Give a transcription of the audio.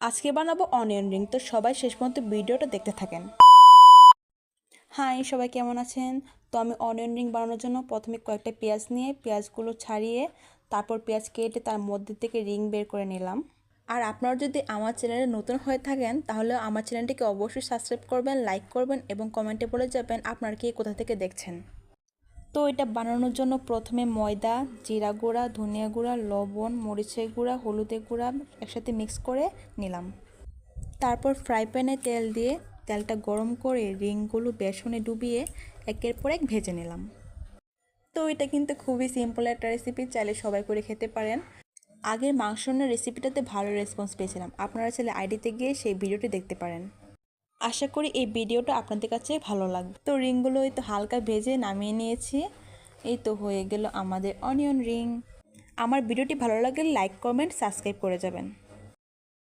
আজকে বানাবো onion ring. তো সবাই শেষ পর্যন্ত ভিডিওটা দেখতে থাকেন। হাই, সবাই কেমন আছেন? তো আমি অনিয়ন রিং বানানোর জন্য প্রথমে কয়েকটা পেঁয়াজ নিয়ে পেঁয়াজগুলো ছাড়িয়ে তারপর পেঁয়াজ কেটে তার মধ্যে থেকে রিং বের করে নিলাম। আর আপনারা যদি আমার চ্যানেলে নতুন হয়ে থাকেন তাহলে আমার চ্যানেলটিকে অবশ্যই সাবস্ক্রাইব করবেন, লাইক করবেন এবং কমেন্টে বলে যাবেন আপনারা কে কোথা থেকে দেখছেন। তো এটা বানানোর জন্য প্রথমে ময়দা, জিরা গুঁড়া, ধনিয়া গুঁড়া, লবণ, মরিচের গুঁড়া, হলুদের গুঁড়া একসাথে মিক্স করে নিলাম। তারপর ফ্রাই প্যানে তেল দিয়ে তেলটা গরম করে রিংগুলো বেসনে ডুবিয়ে একের পর এক ভেজে নিলাম। তো এটা কিন্তু খুবই সিম্পল একটা রেসিপি, চাইলে সবাই করে খেতে পারেন। আগের মাংস রান্নার রেসিপিটাতে ভালো রেসপন্স পেয়েছিলাম, আপনারা চাইলে আইডিতে গিয়ে সেই ভিডিওটি দেখতে পারেন। আশা করি এই ভিডিওটা আপনাদের কাছে ভালো লাগবে। তো রিংগুলো এই তো হালকা ভেজে নামিয়ে নিয়েছি। এই তো হয়ে গেল আমাদের অনিয়ন রিং। আমার ভিডিওটি ভালো লাগলে লাইক, কমেন্ট, সাবস্ক্রাইব করে যাবেন।